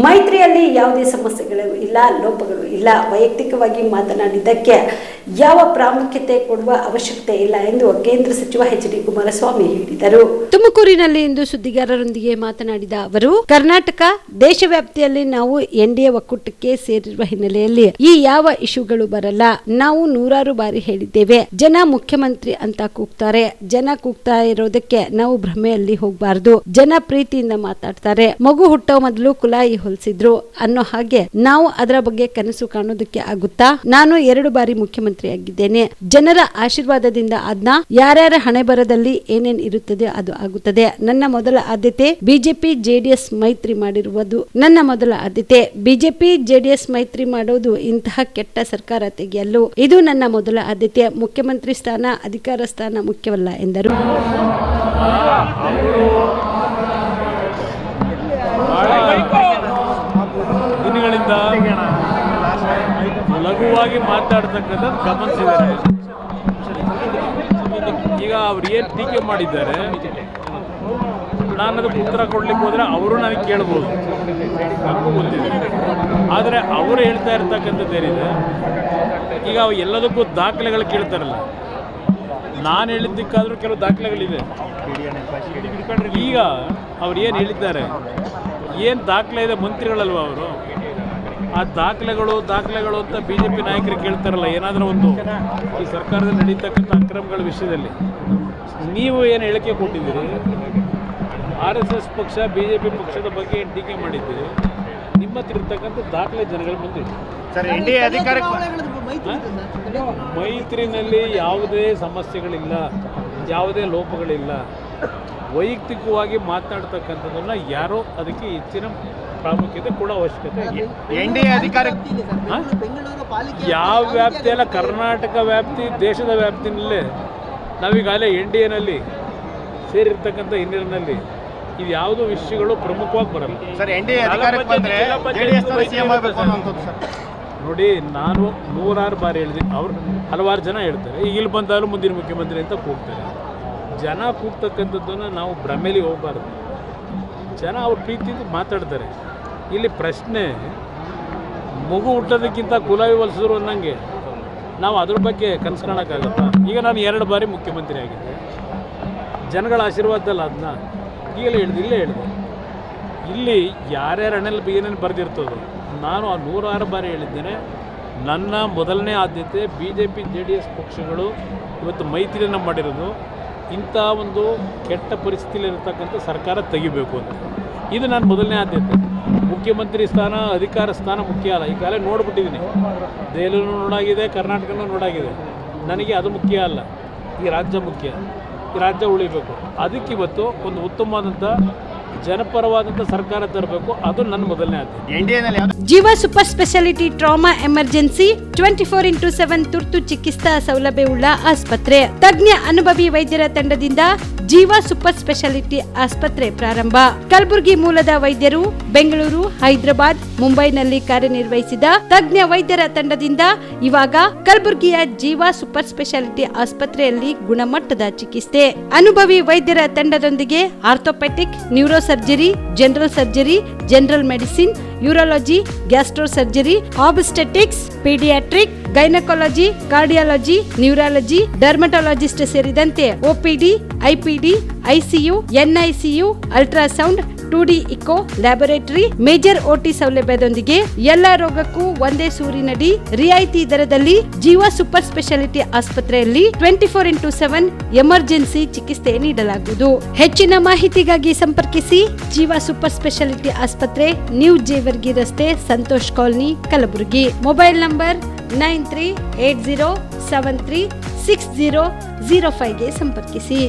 ಮೈತ್ರಿಯಲ್ಲಿ ಯಾವುದೇ ಸಮಸ್ಯೆಗಳು ಇಲ್ಲ, ಲೋಪಗಳು ಇಲ್ಲ. ವೈಯಕ್ತಿಕವಾಗಿ ಮಾತನಾಡಿದ್ದಕ್ಕೆ ಯಾವ ಪ್ರಾಮುಖ್ಯತೆ ಕೊಡುವ ಅವಶ್ಯಕತೆ ಇಲ್ಲ ಎಂದು ಕೇಂದ್ರ ಸಚಿವ ಎಚ್.ಡಿ. ಕುಮಾರಸ್ವಾಮಿ ಹೇಳಿದರು. ತುಮಕೂರಿನಲ್ಲಿ ಇಂದು ಸುದ್ದಿಗಾರರೊಂದಿಗೆ ಮಾತನಾಡಿದ ಅವರು, ಕರ್ನಾಟಕ ದೇಶವ್ಯಾಪ್ತಿಯಲ್ಲಿ ನಾವು ಎನ್ಡಿಎ ಒಕ್ಕೂಟಕ್ಕೆ ಸೇರಿರುವ ಹಿನ್ನೆಲೆಯಲ್ಲಿ ಈ ಯಾವ ಇಶ್ಯೂಗಳು ಬರಲ್ಲ. ನಾವು ನೂರಾರು ಬಾರಿ ಹೇಳಿದ್ದೇವೆ, ಜನ ಮುಖ್ಯಮಂತ್ರಿ ಅಂತ ಕೂಗ್ತಾರೆ. ಜನ ಕೂಗ್ತಾ ಇರೋದಕ್ಕೆ ನಾವು ಭ್ರಮೆಯಲ್ಲಿ ಹೋಗಬಾರದು. ಜನ ಪ್ರೀತಿಯಿಂದ ಮಾತಾಡ್ತಾರೆ. ಮಗು ಹುಟ್ಟೋ ಮೊದಲು ಕುಲಾಯಿ ಹೊಲಿಸಿದ್ರು ಅನ್ನೋ ಹಾಗೆ ನಾವು ಅದರ ಬಗ್ಗೆ ಕನಸು ಕಾಣೋದಕ್ಕೆ ಆಗುತ್ತಾ? ನಾನು 2 ಬಾರಿ ಮುಖ್ಯಮಂತ್ರಿ ಆಗಿದ್ದೇನೆ. ಜನರ ಆಶೀರ್ವಾದದಿಂದ ಅದನ್ನ ಯಾರ್ಯಾರ ಹಣೆ ಬರದಲ್ಲಿ ಏನೇನ್ ಇರುತ್ತದೆ ಅದು ಆಗುತ್ತದೆ. ನನ್ನ ಮೊದಲ ಆದ್ಯತೆ ಬಿಜೆಪಿ ಜೆಡಿಎಸ್ ಮೈತ್ರಿ ಮಾಡಿರುವುದು ನನ್ನ ಮೊದಲ ಆದ್ಯತೆ. ಬಿಜೆಪಿ ಜೆಡಿಎಸ್ ಮೈತ್ರಿ ಮಾಡೋದು ಇಂತಹ ಕೆಟ್ಟ ಸರ್ಕಾರ ತೆಗೆಯಲು ಇದು ನನ್ನ ಮೊದಲ ಆದ್ಯತೆ. ಮುಖ್ಯಮಂತ್ರಿ ಸ್ಥಾನ, ಅಧಿಕಾರ ಸ್ಥಾನ ಮುಖ್ಯವಲ್ಲ ಎಂದರು. ದಿನಗಳಿಂದ ಲಘುವಾಗಿ ಮಾತಾಡ್ತಕ್ಕಂಥದ್ದು ಗಮನಿಸಿದ್ದಾರೆ. ಈಗ ಅವ್ರು ಏನು ಟೀಕೆ ಮಾಡಿದ್ದಾರೆ, ನಾನು ಅದಕ್ಕೆ ಉತ್ತರ ಕೊಡ್ಲಿಕ್ಕೆ ಹೋದರೆ ಅವರು ನನಗೆ ಕೇಳ್ಬೋದು, ನನಗೂ ಗೊತ್ತಿದೆ. ಆದರೆ ಅವರು ಹೇಳ್ತಾ ಇರ್ತಕ್ಕಂಥದ್ದು ಏನಿದೆ, ಈಗ ಎಲ್ಲದಕ್ಕೂ ದಾಖಲೆಗಳು ಕೇಳ್ತಾರಲ್ಲ, ನಾನು ಹೇಳಿದ್ದಕ್ಕಾದರೂ ಕೆಲವು ದಾಖಲೆಗಳಿದೆ. ಈಗ ಅವ್ರು ಏನು ಹೇಳಿದ್ದಾರೆ, ಏನು ದಾಖಲೆ ಇದೆ, ಮಂತ್ರಿಗಳಲ್ವ ಅವರು, ಆ ದಾಖಲೆಗಳು ಅಂತ ಬಿ ಜೆ ಪಿ ನಾಯಕರು ಕೇಳ್ತಾರಲ್ಲ. ಏನಾದರೂ ಒಂದು ಈ ಸರ್ಕಾರದಲ್ಲಿ ನಡೀತಕ್ಕಂಥ ಅಕ್ರಮಗಳ ವಿಷಯದಲ್ಲಿ ನೀವು ಏನು ಹೇಳಿಕೆ ಕೊಟ್ಟಿದ್ದೀರಿ, RSS ಪಕ್ಷ BJP ಪಕ್ಷದ ಬಗ್ಗೆ ಏನು ಟೀಕೆ ಮಾಡಿದ್ದೀರಿ, ನಿಮ್ಮ ಹತ್ರ ಇರ್ತಕ್ಕಂಥ ದಾಖಲೆ ಜನಗಳ ಮುಂದೆ ಮೈತ್ರಿನಲ್ಲಿ ಯಾವುದೇ ಸಮಸ್ಯೆಗಳಿಲ್ಲ, ಯಾವುದೇ ಲೋಪಗಳಿಲ್ಲ. ವೈಯಕ್ತಿಕವಾಗಿ ಮಾತನಾಡ್ತಕ್ಕಂಥದ್ದನ್ನು ಯಾರೋ ಅದಕ್ಕೆ ಹೆಚ್ಚಿನ ಪ್ರಾಮುಖ್ಯತೆ ಕೊಡೋ ಅವಶ್ಯಕತೆ ಯಾವ ವ್ಯಾಪ್ತಿ ಅಲ್ಲ, ಕರ್ನಾಟಕ ವ್ಯಾಪ್ತಿ, ದೇಶದ ವ್ಯಾಪ್ತಿನಲ್ಲೇ ನಾವೀಗಾಗಲೇ NDAನಲ್ಲಿ ಸೇರಿರ್ತಕ್ಕಂಥ ಹಿನ್ನೆಲೆಯಲ್ಲಿ ಇದು ಯಾವುದೋ ವಿಷಯಗಳು ಪ್ರಮುಖವಾಗಿ ಬರಲ್ಲ. ನೋಡಿ, ನಾನು ನೂರಾರು ಬಾರಿ ಹೇಳಿದೆ, ಅವ್ರು ಹಲವಾರು ಜನ ಹೇಳ್ತಾರೆ, ಈಗ ಇಲ್ಲಿ ಬಂದಾಗಲೂ ಮುಂದಿನ ಮುಖ್ಯಮಂತ್ರಿ ಅಂತ ಕೂಗ್ತಾರೆ. ಜನ ಕೂಗ್ತಕ್ಕಂಥದ್ದನ್ನು ನಾವು ಭ್ರಮೆಲಿ ಹೋಗಬಾರ್ದು. ಜನ ಅವ್ರ ಪ್ರೀತಿಯಿಂದ ಮಾತಾಡ್ತಾರೆ. ಇಲ್ಲಿ ಪ್ರಶ್ನೆ, ಮಗು ಹುಟ್ಟೋದಕ್ಕಿಂತ ಕುಲಾವಿ ಹೊಲಿಸಿದ್ರು ಅನ್ನಂಗೆ ನಾವು ಅದ್ರ ಬಗ್ಗೆ ಕನಸು ಕಾಣೋಕ್ಕಾಗತ್ತಾ? ಈಗ ನಾನು 2 ಬಾರಿ ಮುಖ್ಯಮಂತ್ರಿ ಆಗಿದ್ದೆ, ಜನಗಳ ಆಶೀರ್ವಾದಲ್ಲ. ಅದನ್ನ ಇಲ್ಲೇ ಹೇಳಿದೆ, ಇಲ್ಲಿ ಯಾರ್ಯಾರ ಹಣೆಯಲ್ಲಿ ಏನೇನು ಬರೆದಿರ್ತದೋ, ನಾನು ಆ 106 ಬಾರಿ ಹೇಳಿದ್ದೇನೆ, ನನ್ನ ಮೊದಲನೇ ಆದ್ಯತೆ BJP JDS ಪಕ್ಷಗಳು ಇವತ್ತು ಮೈತ್ರಿಯನ್ನು ಮಾಡಿರೋದು ಇಂಥ ಒಂದು ಕೆಟ್ಟ ಪರಿಸ್ಥಿತಿಯಲ್ಲಿರ್ತಕ್ಕಂಥ ಸರ್ಕಾರ ತೆಗಿಬೇಕು ಅಂತ. ಇದು ನನ್ನ ಮೊದಲನೇ ಆದ್ಯತೆ. ಮುಖ್ಯಮಂತ್ರಿ ಸ್ಥಾನ, ಅಧಿಕಾರ ಸ್ಥಾನ ಮುಖ್ಯ ಅಲ್ಲ. ಈಗಾಗಲೇ ನೋಡ್ಬಿಟ್ಟಿದ್ದೀನಿ, ದೆಹಲಿನೂ ನೋಡಾಗಿದೆ, ಕರ್ನಾಟಕನೂ ನೋಡಾಗಿದೆ. ನನಗೆ ಅದು ಮುಖ್ಯ ಅಲ್ಲ, ಈ ರಾಜ್ಯ ಮುಖ್ಯ. ಈ ರಾಜ್ಯ ಉಳಿಬೇಕು. ಅದಕ್ಕೆ ಇವತ್ತು ಒಂದು ಉತ್ತಮವಾದಂಥ ಜನಪರವಾದಂಥ ಸರ್ಕಾರ ತರಬೇಕು, ಅದು ನನ್ನ ಮೊದಲನೇ ಆದ್ಯತೆ. ಜೀವ super speciality trauma emergency 24x7 ತುರ್ತು ಚಿಕಿತ್ಸಾ ಸೌಲಭ್ಯವುಳ್ಳ ಆಸ್ಪತ್ರೆ. ತಜ್ಞ ಅನುಭವಿ ವೈದ್ಯರ ತಂಡದಿಂದ ಜೀವ ಸೂಪರ್ ಸ್ಪೆಷಾಲಿಟಿ ಆಸ್ಪತ್ರೆ ಪ್ರಾರಂಭ. ಕಲಬುರಗಿ ಮೂಲದ ವೈದ್ಯರು ಬೆಂಗಳೂರು, ಹೈದರಾಬಾದ್, ಮುಂಬೈನಲ್ಲಿ ಕಾರ್ಯನಿರ್ವಹಿಸಿದ ತಜ್ಞ ವೈದ್ಯರ ತಂಡದಿಂದ ಇವಾಗ ಕಲಬುರಗಿಯ ಜೀವ ಸೂಪರ್ ಸ್ಪೆಷಾಲಿಟಿ ಆಸ್ಪತ್ರೆಯಲ್ಲಿ ಗುಣಮಟ್ಟದ ಚಿಕಿತ್ಸೆ. ಅನುಭವಿ ವೈದ್ಯರ ತಂಡದೊಂದಿಗೆ orthopaedic, neuro surgery, general surgery, general medicine, urology, gastro surgery, obstetrics, paediatric, gynaecology, cardiology, neurology, dermatologist ಸೇರಿದಂತೆ OPD, IPD, ICU, NICU, ultrasound, 2D echo, laboratory, major OT ಸೌಲಭ್ಯದೊಂದಿಗೆ ಎಲ್ಲ ರೋಗಕ್ಕೂ ಒಂದೇ ಸೂರಿನಡಿ ರಿಯಾಯಿತಿ ದರದಲ್ಲಿ ಜೀವ ಸೂಪರ್ ಸ್ಪೆಷಾಲಿಟಿ ಆಸ್ಪತ್ರೆಯಲ್ಲಿ 24x7 ಎಮರ್ಜೆನ್ಸಿ ಚಿಕಿತ್ಸೆ ನೀಡಲಾಗುವುದು. ಹೆಚ್ಚಿನ ಮಾಹಿತಿಗಾಗಿ ಸಂಪರ್ಕಿಸಿ ಜೀವ ಸೂಪರ್ ಸ್ಪೆಷಾಲಿಟಿ ಆಸ್ಪತ್ರೆ, ನ್ಯೂ ಜೇವರ್ಗಿ ರಸ್ತೆ, Santosh colony, Kalaburagi. Mobile number 9380736005ಗೆ ಸಂಪರ್ಕಿಸಿ.